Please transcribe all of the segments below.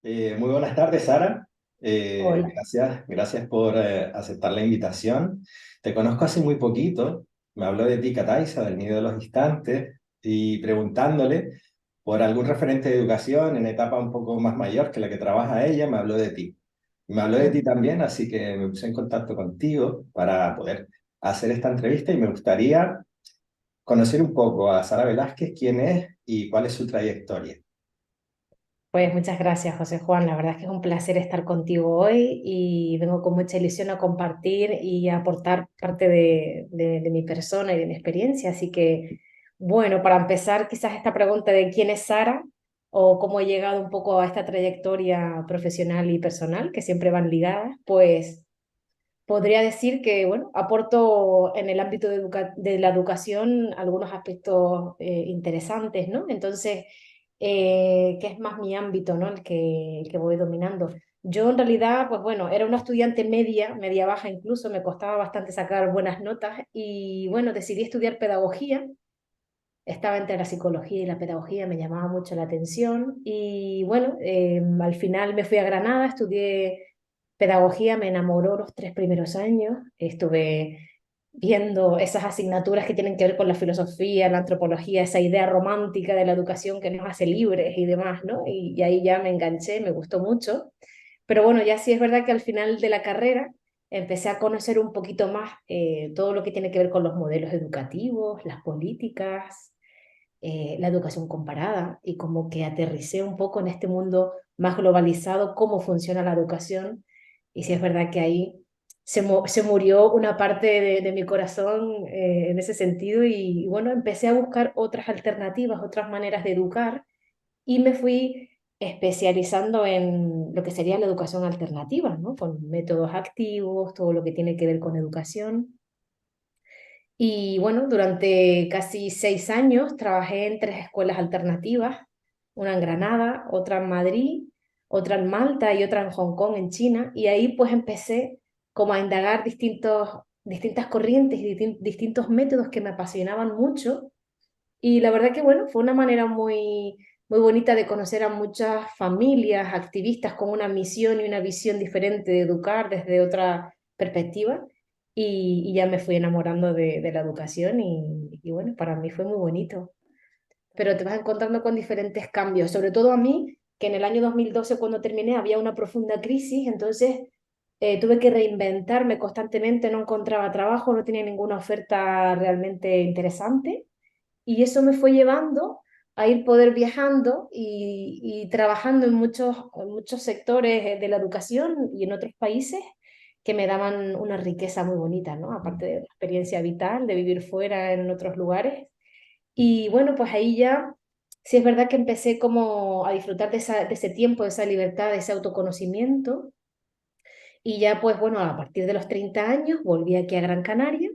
Muy buenas tardes, Sara. Hola. Gracias por aceptar la invitación. Te conozco hace muy poquito. Me habló de ti, Cataisa, del Nido de los Instantes, y preguntándole por algún referente de educación en etapa un poco más mayor que la que trabaja ella, me habló de ti. Me habló de ti Mm. también, así que me puse en contacto contigo para poder hacer esta entrevista y me gustaría conocer un poco a Sara Velázquez, quién es y cuál es su trayectoria. Pues muchas gracias, José Juan. La verdad es que es un placer estar contigo hoy y vengo con mucha ilusión a compartir y a aportar parte de mi persona y de mi experiencia. Así que, bueno, para empezar, quizás esta pregunta de quién es Sara o cómo he llegado un poco a esta trayectoria profesional y personal, que siempre van ligadas, pues podría decir que, bueno, aporto en el ámbito de la educación algunos aspectos interesantes, ¿no? Entonces, que es más mi ámbito, ¿no? El que voy dominando. Yo en realidad, pues bueno, era una estudiante media, media baja incluso, me costaba bastante sacar buenas notas y bueno, decidí estudiar pedagogía. Estaba entre la psicología y la pedagogía, me llamaba mucho la atención y bueno, al final me fui a Granada, estudié pedagogía, me enamoró los 3 primeros años, estuve viendo esas asignaturas que tienen que ver con la filosofía, la antropología, esa idea romántica de la educación que nos hace libres y demás, ¿no? Y ahí ya me enganché, me gustó mucho. Pero bueno, ya sí es verdad que al final de la carrera empecé a conocer un poquito más todo lo que tiene que ver con los modelos educativos, las políticas, la educación comparada y como que aterricé un poco en este mundo más globalizado, cómo funciona la educación. Y sí es verdad que ahí se murió una parte de mi corazón en ese sentido y bueno, empecé a buscar otras alternativas, otras maneras de educar y me fui especializando en lo que sería la educación alternativa, ¿no? Con métodos activos, todo lo que tiene que ver con educación. Y bueno, durante casi 6 años trabajé en 3 escuelas alternativas, una en Granada, otra en Madrid, otra en Malta y otra en Hong Kong, en China. Y ahí pues empecé como a indagar distintas corrientes y distintos métodos que me apasionaban mucho. Y la verdad que bueno, fue una manera muy, muy bonita de conocer a muchas familias, activistas con una misión y una visión diferente de educar desde otra perspectiva. Y ya me fui enamorando de la educación y bueno, para mí fue muy bonito. Pero te vas encontrando con diferentes cambios, sobre todo a mí, que en el año 2012 cuando terminé había una profunda crisis, entonces tuve que reinventarme constantemente, no encontraba trabajo, no tenía ninguna oferta realmente interesante. Y eso me fue llevando a ir poder viajando y trabajando en muchos sectores de la educación y en otros países que me daban una riqueza muy bonita, ¿no? Aparte de la experiencia vital, de vivir fuera en otros lugares. Y bueno, pues ahí ya, sí es verdad que empecé como a disfrutar de ese tiempo, de esa libertad, de ese autoconocimiento. Y ya pues bueno, a partir de los 30 años volví aquí a Gran Canaria.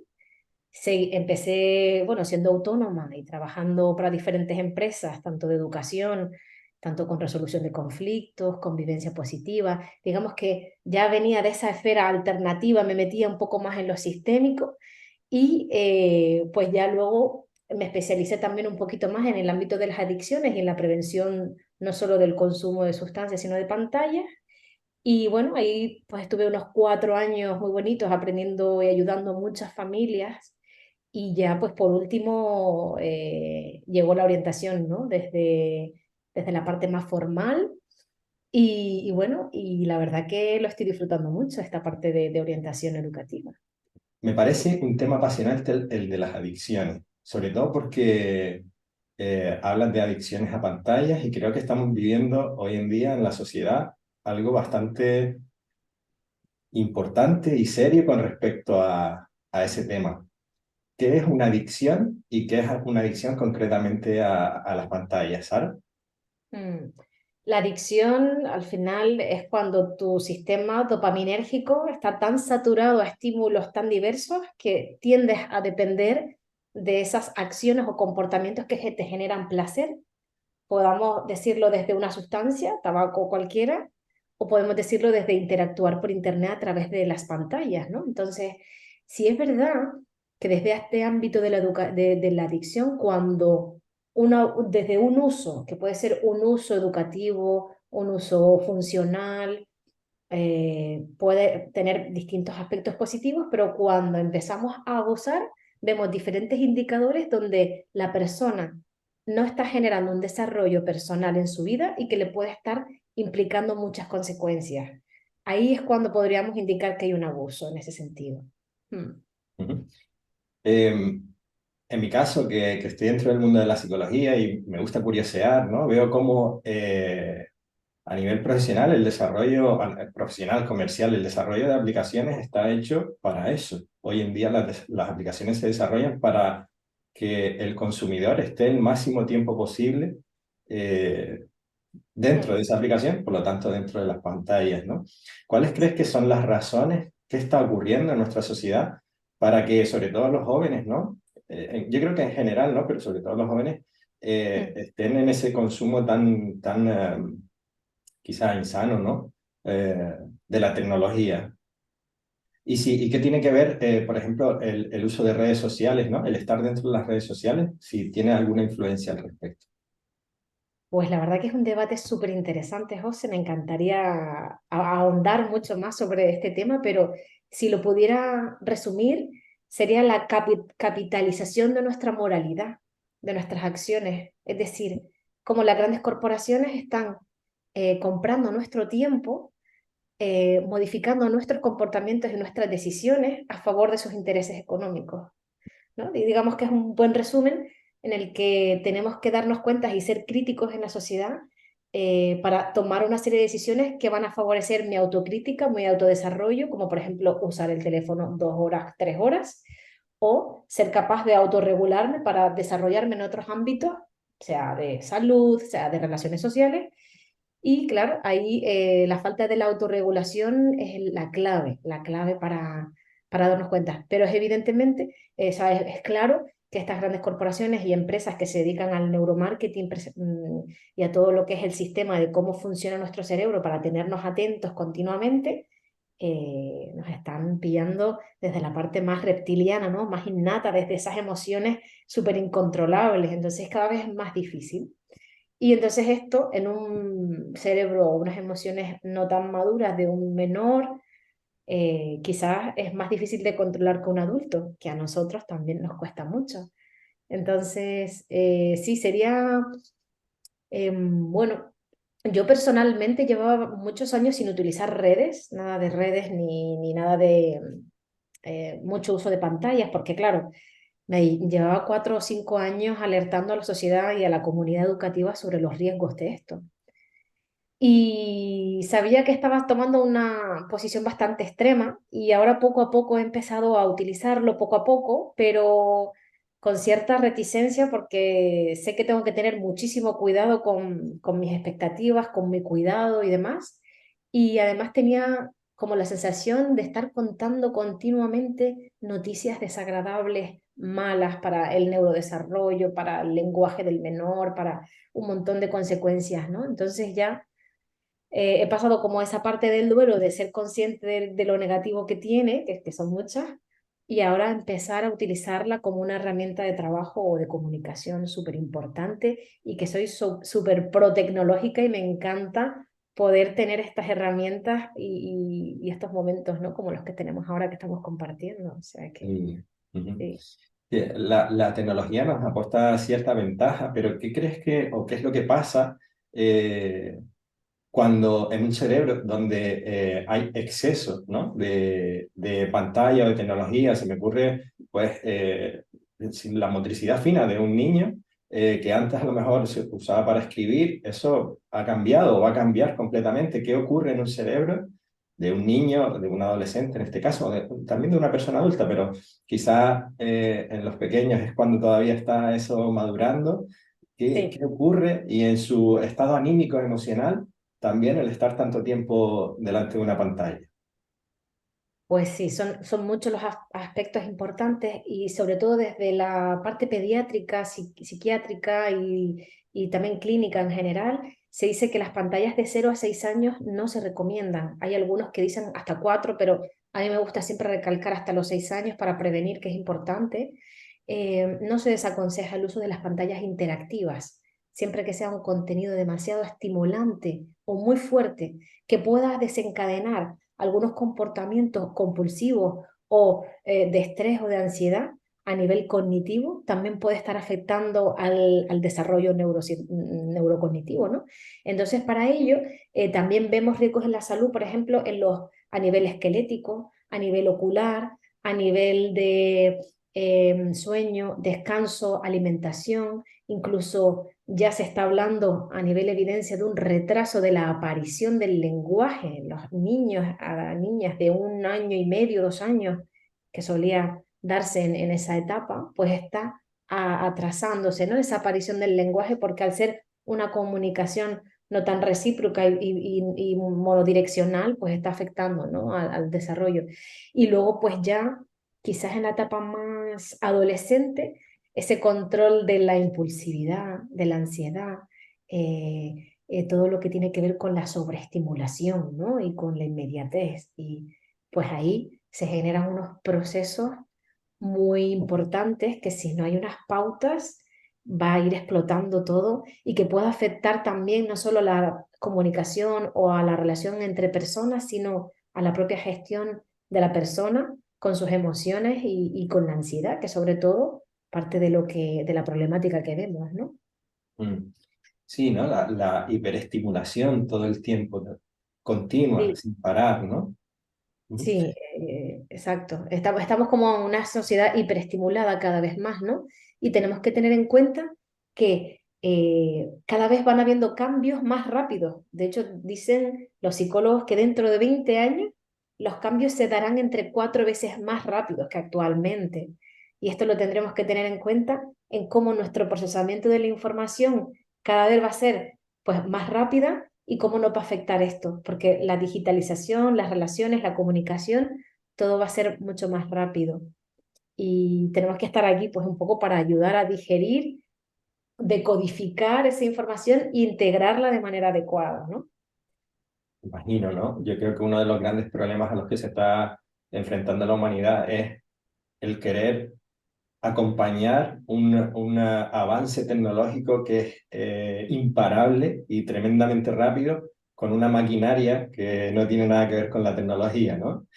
Empecé, bueno, siendo autónoma y trabajando para diferentes empresas, tanto de educación, tanto con resolución de conflictos, convivencia positiva. Digamos que ya venía de esa esfera alternativa, me metía un poco más en lo sistémico y pues ya luego me especialicé también un poquito más en el ámbito de las adicciones y en la prevención no solo del consumo de sustancias, sino de pantallas. Y bueno, ahí pues estuve unos 4 años muy bonitos aprendiendo y ayudando a muchas familias. Y ya pues por último llegó la orientación, ¿no? Desde la parte más formal. Y bueno, y la verdad que lo estoy disfrutando mucho, esta parte de orientación educativa. Me parece un tema apasionante el de las adicciones, sobre todo porque hablan de adicciones a pantallas y creo que estamos viviendo hoy en día en la sociedad algo bastante importante y serio con respecto a ese tema. ¿Qué es una adicción y qué es una adicción concretamente a las pantallas, Sara? Mm. La adicción al final es cuando tu sistema dopaminérgico está tan saturado a estímulos tan diversos que tiendes a depender de esas acciones o comportamientos que te generan placer. Podamos decirlo desde una sustancia, tabaco cualquiera, o podemos decirlo desde interactuar por internet a través de las pantallas, ¿no? Entonces, sí es verdad que desde este ámbito de la adicción, cuando desde un uso, que puede ser un uso educativo, un uso funcional, puede tener distintos aspectos positivos, pero cuando empezamos a abusar, vemos diferentes indicadores donde la persona no está generando un desarrollo personal en su vida y que le puede estar implicando muchas consecuencias. Ahí es cuando podríamos indicar que hay un abuso en ese sentido. Mm. Ujú. Eh, en mi caso, que estoy dentro del mundo de la psicología y me gusta curiosear, ¿no? Veo cómo a nivel profesional el desarrollo profesional, comercial, el desarrollo de aplicaciones está hecho para eso. Hoy en día las aplicaciones se desarrollan para que el consumidor esté el máximo tiempo posible eh, dentro de Mm. esa aplicación, por lo tanto dentro de las pantallas, ¿no? ¿Cuáles crees que son las razones que está ocurriendo en nuestra sociedad para que, sobre todo los jóvenes, ¿no? Yo creo que en general, ¿no? Pero sobre todo los jóvenes Mm. estén en ese consumo tan quizás insano, ¿no? De la tecnología. ¿Y qué tiene que ver, por ejemplo, el uso de redes sociales, ¿no? El estar dentro de las redes sociales, si tiene alguna influencia al respecto? Pues la verdad que es un debate súper interesante, José. Me encantaría ahondar mucho más sobre este tema, pero si lo pudiera resumir, sería la capitalización de nuestra moralidad, de nuestras acciones. Es decir, como las grandes corporaciones están comprando nuestro tiempo, modificando nuestros comportamientos y nuestras decisiones a favor de sus intereses económicos, ¿no? Y digamos que es un buen resumen en el que tenemos que darnos cuenta y ser críticos en la sociedad para tomar una serie de decisiones que van a favorecer mi autocrítica, mi autodesarrollo, como por ejemplo usar el teléfono 2 horas, 3 horas, o ser capaz de autorregularme para desarrollarme en otros ámbitos, sea de salud, sea de relaciones sociales. Y claro, ahí la falta de la autorregulación es la clave para darnos cuenta. Pero es evidentemente, ¿sabes? Es claro que estas grandes corporaciones y empresas que se dedican al neuromarketing y a todo lo que es el sistema de cómo funciona nuestro cerebro para tenernos atentos continuamente, nos están pillando desde la parte más reptiliana, ¿no? Más innata, desde esas emociones súper incontrolables. Entonces cada vez es más difícil. Y entonces esto en un cerebro o unas emociones no tan maduras de un menor, quizás es más difícil de controlar que un adulto, que a nosotros también nos cuesta mucho. Entonces, sí, sería, bueno, yo personalmente llevaba muchos años sin utilizar redes, nada de redes ni nada de mucho uso de pantallas, porque claro, me llevaba 4 o 5 años alertando a la sociedad y a la comunidad educativa sobre los riesgos de esto. Y sabía que estabas tomando una posición bastante extrema y ahora poco a poco he empezado a utilizarlo poco a poco, pero con cierta reticencia porque sé que tengo que tener muchísimo cuidado con mis expectativas, con mi cuidado y demás. Y además tenía como la sensación de estar contando continuamente noticias desagradables, malas para el neurodesarrollo, para el lenguaje del menor, para un montón de consecuencias, ¿no? Entonces ya he pasado como esa parte del duelo de ser consciente de lo negativo que tiene, que son muchas, y ahora empezar a utilizarla como una herramienta de trabajo o de comunicación súper importante y que soy súper pro tecnológica y me encanta poder tener estas herramientas y estos momentos, ¿no? Como los que tenemos ahora que estamos compartiendo. O sea que Y, ujú. sí. La tecnología nos aporta cierta ventaja, pero ¿qué crees que, o qué es lo que pasa cuando en un cerebro donde hay exceso, ¿no? de pantalla o de tecnología? Se me ocurre, pues, la motricidad fina de un niño que antes a lo mejor se usaba para escribir, eso ha cambiado o va a cambiar completamente. ¿Qué ocurre en un cerebro de un niño, de un adolescente en este caso, también de una persona adulta, pero quizás en los pequeños es cuando todavía está eso madurando? ¿Qué Sí. ocurre? Y en su estado anímico, emocional, también el estar tanto tiempo delante de una pantalla. Pues sí, son muchos los aspectos importantes y sobre todo desde la parte pediátrica, psiquiátrica y también clínica en general, se dice que las pantallas de 0 a 6 años no se recomiendan. Hay algunos que dicen hasta 4, pero a mí me gusta siempre recalcar hasta los 6 años para prevenir, que es importante. No se desaconseja el uso de las pantallas interactivas. siempre que sea un contenido demasiado estimulante o muy fuerte, que pueda desencadenar algunos comportamientos compulsivos o de estrés o de ansiedad a nivel cognitivo, también puede estar afectando al desarrollo neurocognitivo, ¿no? Entonces, para ello, también vemos riesgos en la salud, por ejemplo, a nivel esquelético, a nivel ocular, a nivel de sueño, descanso, alimentación, incluso ya se está hablando a nivel evidencia de un retraso de la aparición del lenguaje. Los niños, a niñas de 1 año y medio, 2 años, que solía darse en esa etapa, pues está atrasándose, ¿no? Esa aparición del lenguaje, porque al ser una comunicación no tan recíproca y monodireccional, pues está afectando, ¿no? al desarrollo. Y luego, pues ya, quizás en la etapa más adolescente, ese control de la impulsividad, de la ansiedad, todo lo que tiene que ver con la sobreestimulación, ¿no? Y con la inmediatez. Y pues ahí se generan unos procesos muy importantes que si no hay unas pautas va a ir explotando todo y que puede afectar también no solo la comunicación o a la relación entre personas, sino a la propia gestión de la persona con sus emociones y con la ansiedad, que sobre todo parte de la problemática que vemos, ¿no? Mm. Sí, ¿no? La hiperestimulación todo el tiempo, ¿no? Continua, Sí, sin parar, ¿no? Mm. sí, exacto. Estamos como en una sociedad hiperestimulada cada vez más, ¿no? Y tenemos que tener en cuenta que cada vez van habiendo cambios más rápidos. De hecho, dicen los psicólogos que dentro de 20 años los cambios se darán entre 4 veces más rápidos que actualmente. Y esto lo tendremos que tener en cuenta en cómo nuestro procesamiento de la información cada vez va a ser pues, más rápida y cómo no va a afectar esto, porque la digitalización, las relaciones, la comunicación, todo va a ser mucho más rápido. Y tenemos que estar aquí pues un poco para ayudar a digerir, decodificar esa información e integrarla de manera adecuada, ¿no? Imagino, ¿no? Yo creo que uno de los grandes problemas a los que se está enfrentando la humanidad es el querer acompañar un avance tecnológico que es imparable y tremendamente rápido con una maquinaria que no tiene nada que ver con la tecnología, ¿no?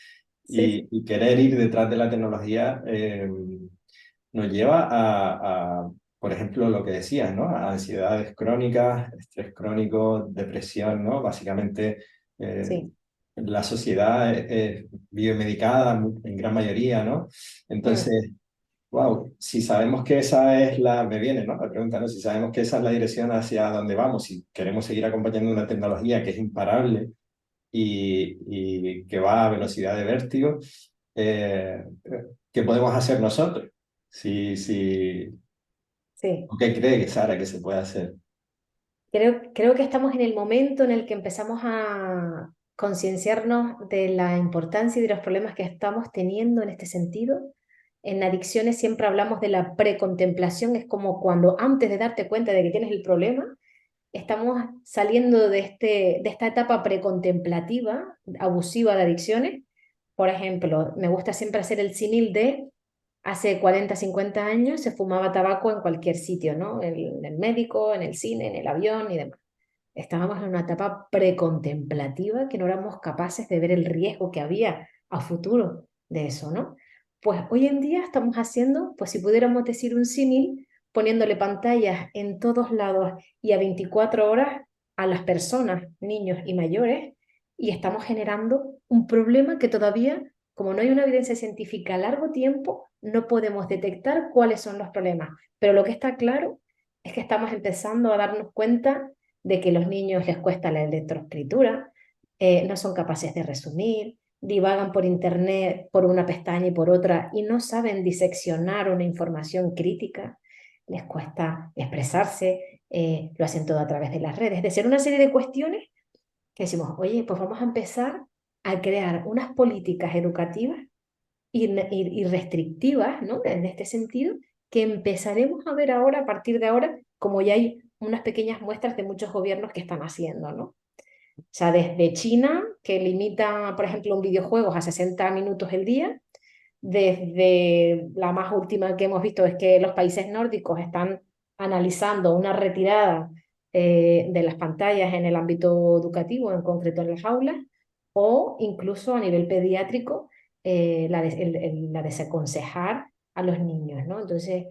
Sí, Y querer ir detrás de la tecnología nos lleva por ejemplo, lo que decías, ¿no? A ansiedades crónicas, estrés crónico, depresión, ¿no? Básicamente, eh, sí. la sociedad es biomedicada en gran mayoría, ¿no? Mm, Entonces, wow, si sabemos que esa es me viene, ¿no? La pregunta, ¿no? Si sabemos que esa es la dirección hacia donde vamos, si queremos seguir acompañando una tecnología que es imparable y que va a velocidad de vértigo, eh, ¿qué podemos hacer nosotros? Si, sí. ¿qué cree Sara que se puede hacer? Creo que estamos en el momento en el que empezamos a concienciarnos de la importancia y de los problemas que estamos teniendo en este sentido. En adicciones siempre hablamos de la precontemplación, es como cuando antes de darte cuenta de que tienes el problema, estamos saliendo de esta etapa precontemplativa, abusiva de adicciones. Por ejemplo, me gusta siempre hacer el símil de hace 40, 50 años se fumaba tabaco en cualquier sitio, ¿no? En el médico, en el cine, en el avión y demás. Estábamos en una etapa precontemplativa que no éramos capaces de ver el riesgo que había a futuro de eso, ¿no? Pues hoy en día estamos haciendo, pues si pudiéramos decir un símil, poniéndole pantallas en todos lados y a 24 horas a las personas, niños y mayores, y estamos generando un problema que todavía, como no hay una evidencia científica a largo tiempo, no podemos detectar cuáles son los problemas. Pero lo que está claro es que estamos empezando a darnos cuenta de que a los niños les cuesta la lectoescritura, no son capaces de resumir, divagan por internet por una pestaña y por otra y no saben diseccionar una información crítica, les cuesta expresarse, lo hacen todo a través de las redes. Es decir, una serie de cuestiones que decimos, oye, pues vamos a empezar a crear unas políticas educativas y restrictivas, ¿no? En este sentido, que empezaremos a ver ahora, a partir de ahora, como ya hay unas pequeñas muestras de muchos gobiernos que están haciendo, ¿no? O sea, desde China, que limita, por ejemplo, un videojuego a 60 minutos el día, desde la más última que hemos visto es que los países nórdicos están analizando una retirada de las pantallas en el ámbito educativo, en concreto en las aulas, o incluso a nivel pediátrico, la desaconsejar a los niños, ¿no? Entonces,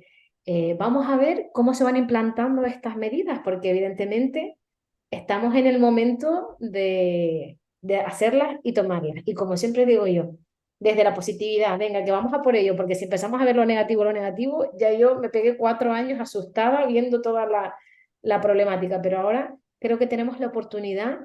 vamos a ver cómo se van implantando estas medidas, porque evidentemente estamos en el momento de hacerlas y tomarlas. Y como siempre digo yo, desde la positividad, venga, que vamos a por ello, porque si empezamos a ver lo negativo, ya yo me pegué 4 años asustada viendo toda la problemática, pero ahora creo que tenemos la oportunidad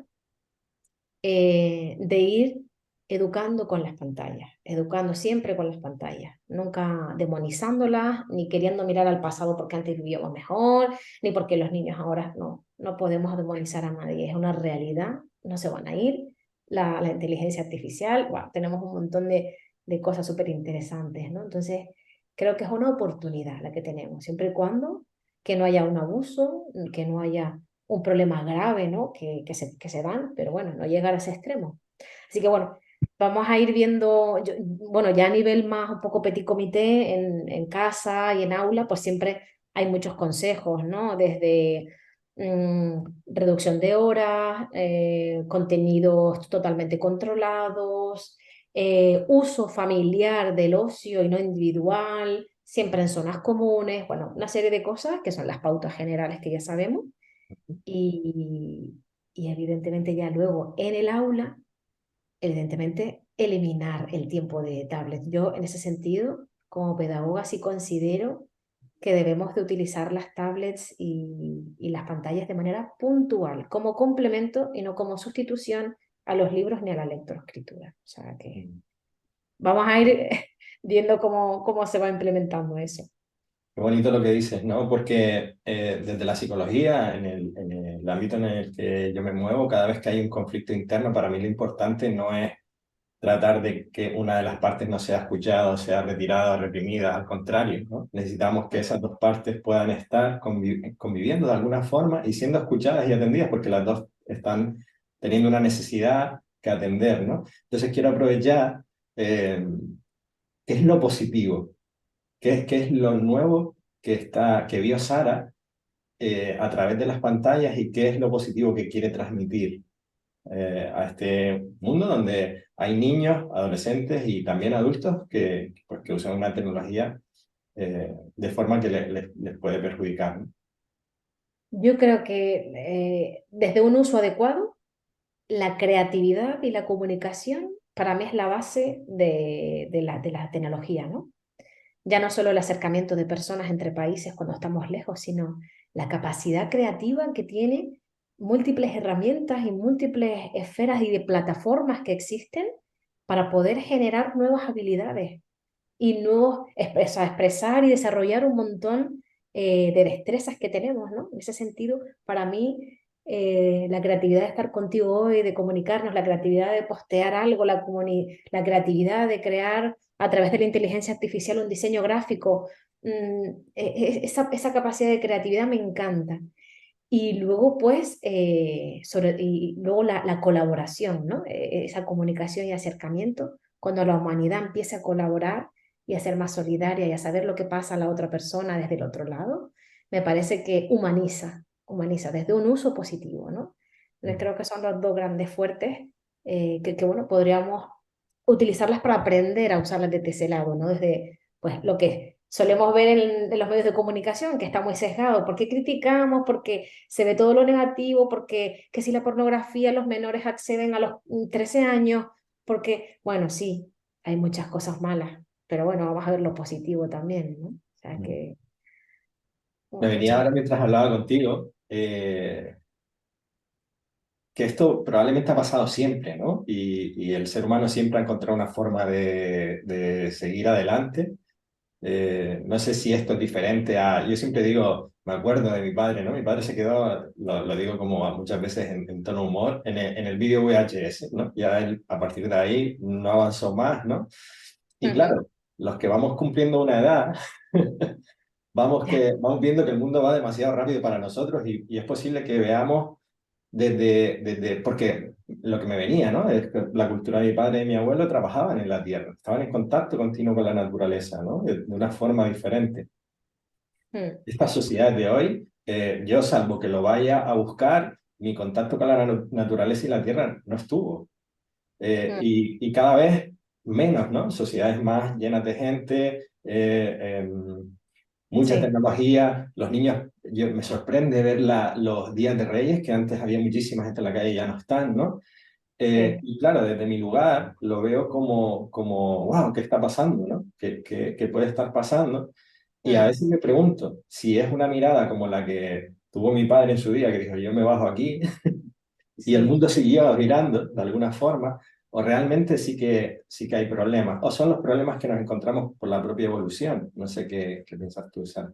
de ir educando con las pantallas, educando siempre con las pantallas, nunca demonizándolas, ni queriendo mirar al pasado porque antes vivíamos mejor, ni porque los niños ahora no podemos demonizar a nadie, es una realidad, no se van a ir. La inteligencia artificial, bueno, tenemos un montón de cosas súper interesantes, ¿no? Entonces, creo que es una oportunidad la que tenemos, siempre y cuando que no haya un abuso, que no haya un problema grave, ¿no? Que se dan, pero bueno, no llegar a ese extremo. Así que bueno, vamos a ir viendo, bueno, ya a nivel más un poco petit comité en casa y en aula, pues siempre hay muchos consejos, ¿no? Desde reducción de horas, contenidos totalmente controlados, uso familiar del ocio y no individual, siempre en zonas comunes, bueno, una serie de cosas que son las pautas generales que ya sabemos y, y evidentemente ya luego en el aula, evidentemente eliminar el tiempo de tablet. Yo en ese sentido, como pedagoga, sí considero que debemos de utilizar las tablets y las pantallas de manera puntual, como complemento y no como sustitución a los libros ni a la lectoescritura. O sea que vamos a ir viendo cómo se va implementando eso. Qué bonito lo que dices, ¿no? Porque desde la psicología, en el ámbito en el que yo me muevo, cada vez que hay un conflicto interno, para mí lo importante no es tratar de que una de las partes no sea escuchada o sea retirada o reprimida, al contrario, ¿no? Necesitamos que esas dos partes puedan estar conviviendo de alguna forma y siendo escuchadas y atendidas, porque las dos están teniendo una necesidad que atender, ¿no? Entonces quiero aprovechar, ¿qué es lo positivo? Qué es lo nuevo que vio Sara a través de las pantallas y qué es lo positivo que quiere transmitir a este mundo donde hay niños, adolescentes y también adultos pues, que usan una tecnología de forma que les puede perjudicar, ¿no? Yo creo que desde un uso adecuado, la creatividad y la comunicación para mí es la base de la tecnología, ¿no? Ya no solo el acercamiento de personas entre países cuando estamos lejos, sino la capacidad creativa que tiene múltiples herramientas y múltiples esferas y de plataformas que existen para poder generar nuevas habilidades y nuevos, expresar y desarrollar un montón de destrezas que tenemos, ¿no? En ese sentido, para mí, la creatividad de estar contigo hoy, de comunicarnos, la creatividad de postear algo, la creatividad de crear a través de la inteligencia artificial un diseño gráfico, esa capacidad de creatividad me encanta. Y luego, pues, y luego la colaboración, ¿no? Esa comunicación y acercamiento, cuando la humanidad empieza a colaborar y a ser más solidaria y a saber lo que pasa a la otra persona desde el otro lado, me parece que humaniza desde un uso positivo, ¿no? Entonces creo que son los dos grandes fuertes bueno, podríamos utilizarlas para aprender a usarlas desde ese lado, ¿no? Desde, pues, lo que solemos ver en los medios de comunicación, que está muy sesgado. ¿Por qué criticamos? Porque se ve todo lo negativo, porque que si la pornografía, los menores acceden a los 13 años, porque, bueno, sí, hay muchas cosas malas, pero bueno, vamos a ver lo positivo también, ¿no? O sea que Me venía muchas... ahora mientras hablaba contigo que esto probablemente ha pasado siempre, ¿no? Y el ser humano siempre ha encontrado una forma de seguir adelante. No sé si esto es diferente a... Yo siempre digo, me acuerdo de mi padre, ¿no? Mi padre se quedó, lo digo como muchas veces en tono humor, en el vídeo VHS, ¿no? Ya él, a partir de ahí no avanzó más, ¿no? Y Ujú. claro, los que vamos cumpliendo una edad, vamos viendo que el mundo va demasiado rápido para nosotros y es posible que veamos porque lo que me venía, ¿no? Es que la cultura de mi padre y mi abuelo trabajaban en la tierra, estaban en contacto continuo con la naturaleza, ¿no? De una forma diferente. mm, Esta sociedad de hoy, yo salvo que lo vaya a buscar, mi contacto con la naturaleza y la tierra no estuvo. mm. Y cada vez menos, ¿no? Sociedades más llenas de gente, mucha Sí, tecnología. Los niños, me sorprende ver los días de Reyes, que antes había muchísima gente en la calle y ya no están, ¿no? sí. Y claro, desde mi lugar lo veo wow, ¿qué está pasando, no? ¿Qué puede estar pasando? Y a Mm, veces me pregunto si es una mirada como la que tuvo mi padre en su día, que dijo, yo me bajo aquí, y el sí. mundo siguió girando de alguna forma, o realmente sí que hay problemas, o son los problemas que nos encontramos por la propia evolución. No sé qué piensas tú, Sara.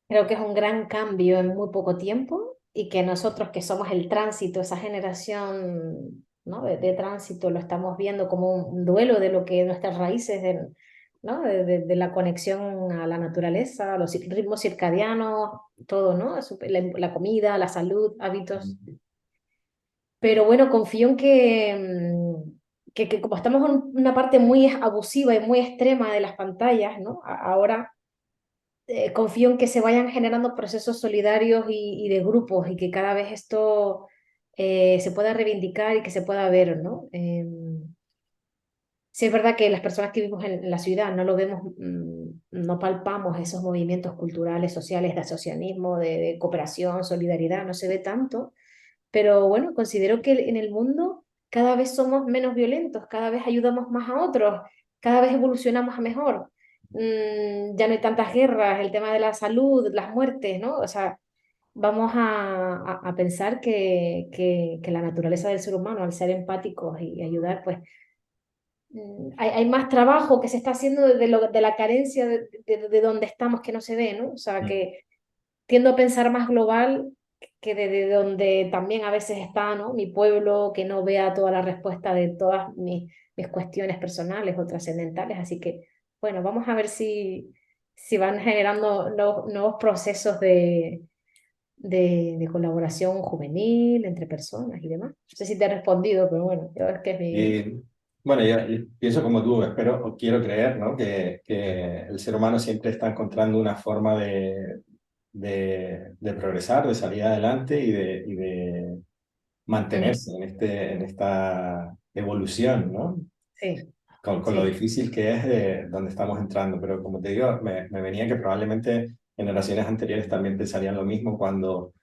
Creo que es un gran cambio en muy poco tiempo y que nosotros que somos el tránsito, esa generación, ¿no? De tránsito, lo estamos viendo como un duelo de lo que nuestras raíces, ¿no? De la conexión a la naturaleza, a los ritmos circadianos, todo, ¿no? La comida, la salud, hábitos. Pero bueno, confío en que como estamos en una parte muy abusiva y muy extrema de las pantallas, ¿no? Ahora confío en que se vayan generando procesos solidarios y de grupos y que cada vez esto se pueda reivindicar y que se pueda ver, ¿no? Sí es verdad que las personas que vivimos en la ciudad no lo vemos, no palpamos esos movimientos culturales, sociales, de asociacionismo, de cooperación, solidaridad, no se ve tanto, pero bueno, considero que en el mundo cada vez somos menos violentos, cada vez ayudamos más a otros, cada vez evolucionamos a mejor. Ya no hay tantas guerras, el tema de la salud, las muertes, ¿no? O sea, vamos a pensar que la naturaleza del ser humano, al ser empáticos y ayudar, pues hay más trabajo que se está haciendo de la carencia de donde estamos que no se ve, ¿no? O sea, Mm. que tiendo a pensar más global que desde donde también a veces está, ¿no? Mi pueblo, que no vea toda la respuesta de todas mis cuestiones personales o trascendentales. Así que, bueno, vamos a ver si van generando nuevos procesos de colaboración juvenil entre personas y demás. No sé si te he respondido, pero bueno, yo es que es mi... Y bueno, yo pienso como tú, espero o quiero creer, ¿no? Que el ser humano siempre está encontrando una forma de progresar, de salir adelante y de Mm, mantenerse en esta evolución, ¿no? sí, Con lo sí, difícil que es de donde estamos entrando. Pero como te digo, me venía que probablemente generaciones anteriores también pensarían lo mismo cuando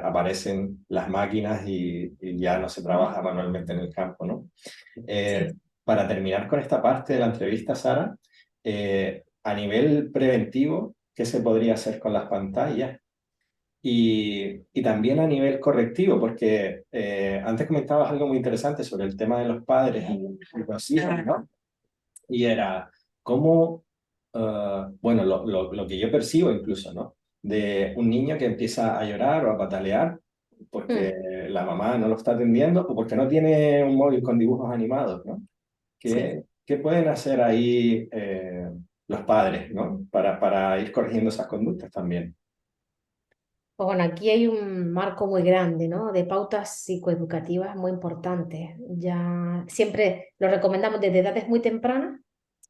aparecen las máquinas y ya no se trabaja manualmente en el campo, ¿no? Eh, sí. para terminar con esta parte de la entrevista, Sara, a nivel preventivo, ¿qué se podría hacer con las pantallas? Y también a nivel correctivo, porque antes comentabas algo muy interesante sobre el tema de los padres y los hijos, ¿no? Y era cómo, bueno, lo que yo percibo incluso, ¿no? De un niño que empieza a llorar o a patalear porque Mm, la mamá no lo está atendiendo o porque no tiene un móvil con dibujos animados, ¿no? sí. ¿Qué pueden hacer ahí los padres, ¿no? Para ir corrigiendo esas conductas también. Pues bueno, aquí hay un marco muy grande, ¿no? De pautas psicoeducativas muy importantes. Ya siempre lo recomendamos desde edades muy tempranas,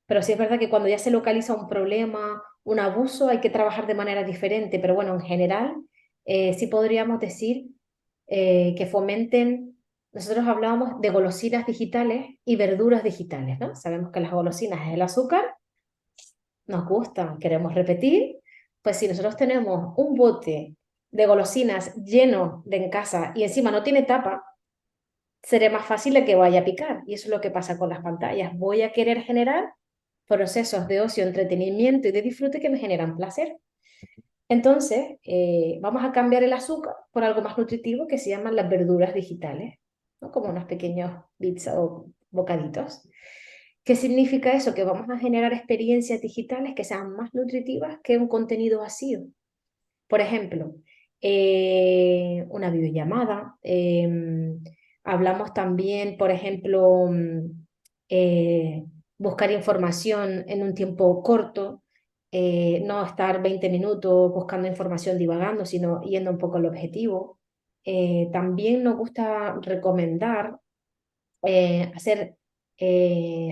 pero sí es verdad que cuando ya se localiza un problema, un abuso, hay que trabajar de manera diferente. Pero bueno, en general, sí podríamos decir que fomenten. Nosotros hablábamos de golosinas digitales y verduras digitales, ¿no? Sabemos que las golosinas es el azúcar, nos gusta, queremos repetir, pues si nosotros tenemos un bote de golosinas lleno de en casa y encima no tiene tapa, será más fácil de que vaya a picar. Y eso es lo que pasa con las pantallas. Voy a querer generar procesos de ocio, entretenimiento y de disfrute que me generan placer. Entonces, vamos a cambiar el azúcar por algo más nutritivo que se llaman las verduras digitales, ¿no? Como unos pequeños bits o bocaditos. ¿Qué significa eso? Que vamos a generar experiencias digitales que sean más nutritivas que un contenido vacío. Por ejemplo, una videollamada. Hablamos también, por ejemplo, eh, buscar información en un tiempo corto, no estar 20 minutos buscando información divagando, sino yendo un poco al objetivo. También nos gusta recomendar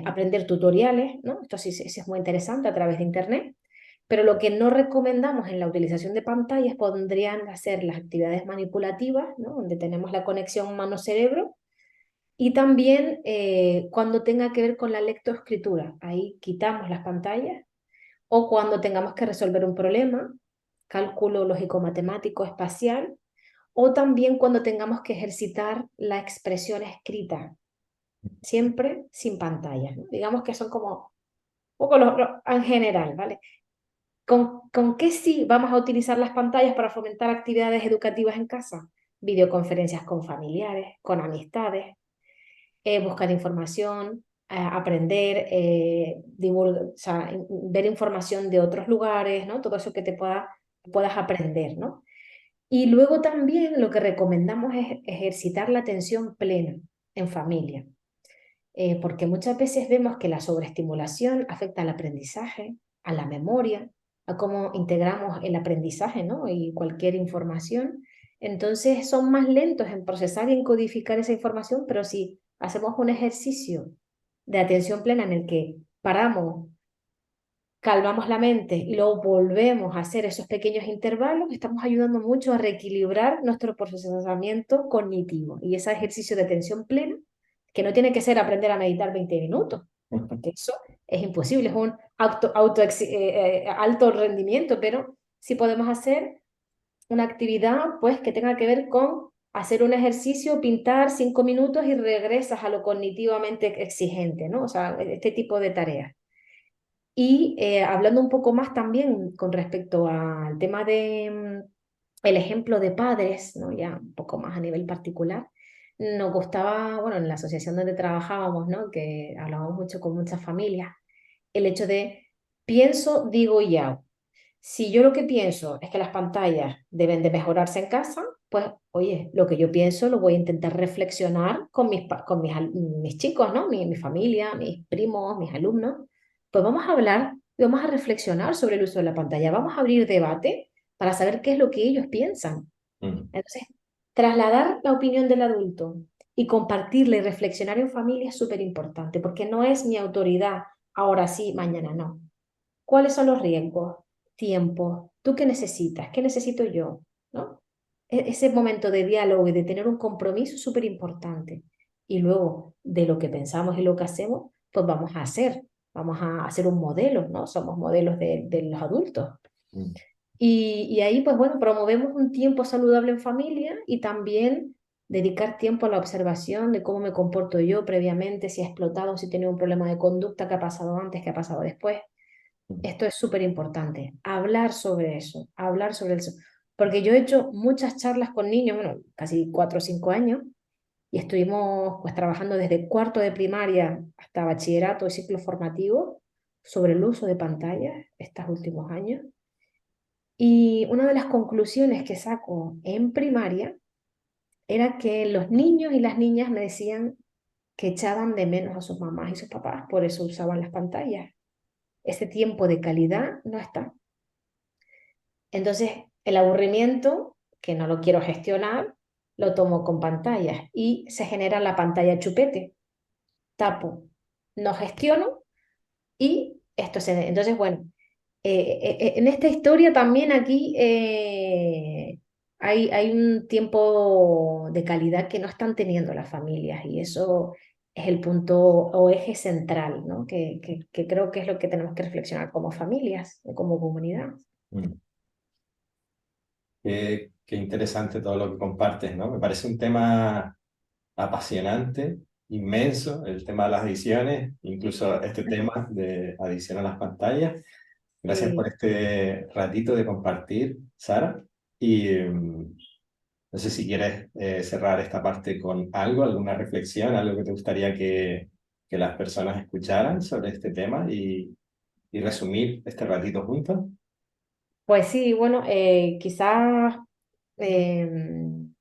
aprender tutoriales, ¿no? Esto sí, sí es muy interesante a través de Internet Pero lo que no recomendamos en la utilización de pantallas podrían ser las actividades manipulativas, ¿no? Donde tenemos la conexión mano-cerebro, y también cuando tenga que ver con la lectoescritura. Ahí quitamos las pantallas, o cuando tengamos que resolver un problema, cálculo lógico-matemático espacial, o también cuando tengamos que ejercitar la expresión escrita, siempre sin pantallas, ¿no? Digamos que son como un poco en general, ¿vale? ¿Con qué sí vamos a utilizar las pantallas para fomentar actividades educativas en casa? Videoconferencias con familiares, con amistades, buscar información, aprender, o sea, ver información de otros lugares, ¿no? Todo eso que puedas aprender, ¿no? Y luego también lo que recomendamos es ejercitar la atención plena en familia, porque muchas veces vemos que la sobreestimulación afecta al aprendizaje, a la memoria, a cómo integramos el aprendizaje, ¿no? Y cualquier información. Entonces son más lentos en procesar y en codificar esa información, pero si hacemos un ejercicio de atención plena en el que paramos, calmamos la mente y luego volvemos a hacer esos pequeños intervalos, estamos ayudando mucho a reequilibrar nuestro procesamiento cognitivo. Y ese ejercicio de atención plena, que no tiene que ser aprender a meditar 20 minutos, porque eso es imposible, es un alto rendimiento, pero sí podemos hacer una actividad pues que tenga que ver con hacer un ejercicio, pintar 5 minutos y regresas a lo cognitivamente exigente, ¿no? O sea, este tipo de tareas. Y hablando un poco más también con respecto al tema de el ejemplo de padres, ¿no? Ya un poco más a nivel particular, nos gustaba, bueno, en la asociación donde trabajábamos, ¿no? Que hablábamos mucho con muchas familias, el hecho de pienso, digo y hago. Si yo lo que pienso es que las pantallas deben de mejorarse en casa, pues oye, lo que yo pienso lo voy a intentar reflexionar con mis chicos, ¿no? Mi familia, mis primos, mis alumnos. Pues vamos a hablar y vamos a reflexionar sobre el uso de la pantalla. Vamos a abrir debate para saber qué es lo que ellos piensan. Mm, Entonces, trasladar la opinión del adulto y compartirla y reflexionar en familia es súper importante, porque no es mi autoridad, ahora sí, mañana no. ¿Cuáles son los riesgos? Tiempo. ¿Tú qué necesitas? ¿Qué necesito yo? ¿No? Ese momento de diálogo y de tener un compromiso es súper importante. Y luego, de lo que pensamos y lo que hacemos, pues vamos a hacer. Vamos a hacer un modelo, ¿no? Somos modelos de los adultos. mm, Y ahí, pues bueno, promovemos un tiempo saludable en familia y también dedicar tiempo a la observación de cómo me comporto yo previamente, si he explotado, si he tenido un problema de conducta, qué ha pasado antes, qué ha pasado después. mm. Esto es súper importante, hablar sobre eso. Porque yo he hecho muchas charlas con niños, bueno, casi 4 o 5 años, y estuvimos pues trabajando desde cuarto de primaria hasta bachillerato y ciclo formativo sobre el uso de pantallas estos últimos años. Y una de las conclusiones que saco en primaria era que los niños y las niñas me decían que echaban de menos a sus mamás y sus papás, por eso usaban las pantallas. Ese tiempo de calidad no está. Entonces, el aburrimiento, que no lo quiero gestionar, lo tomo con pantallas y se genera la pantalla chupete. Tapo, no gestiono y esto se... Entonces, bueno, en esta historia también aquí hay un tiempo de calidad que no están teniendo las familias y eso es el punto o eje central, ¿no? Que creo que es lo que tenemos que reflexionar como familias, como comunidad. Mm. Qué interesante todo lo que compartes, ¿no? Me parece un tema apasionante, inmenso, el tema de las adicciones, incluso este tema de adicción a las pantallas. Gracias por Sí. este ratito de compartir, Sara. Y no sé si quieres cerrar esta parte con algo, alguna reflexión, algo que te gustaría que las personas escucharan sobre este tema y resumir este ratito juntos. Pues sí, bueno, quizás em,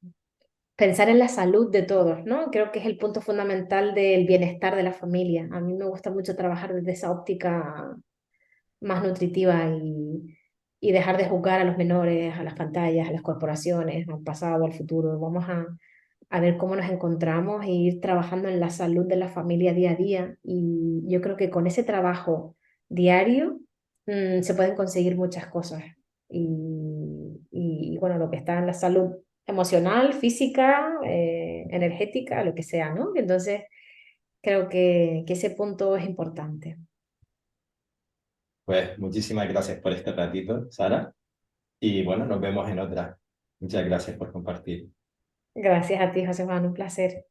pensar en la salud de todos, ¿no? Creo que es el punto fundamental del bienestar de la familia. A mí me gusta mucho trabajar desde esa óptica más nutritiva y dejar de juzgar a los menores, a las pantallas, a las corporaciones, al pasado, al futuro. Vamos a ver cómo nos encontramos e ir trabajando en la salud de la familia día a día. Y yo creo que con ese trabajo diario se pueden conseguir muchas cosas. Bueno, lo que está en la salud emocional, física, energética, lo que sea, ¿no? Entonces, creo que ese punto es importante. Pues muchísimas gracias por este ratito, Sara. Y bueno, nos vemos en otra. Muchas gracias por compartir. Gracias a ti, José Juan, un placer.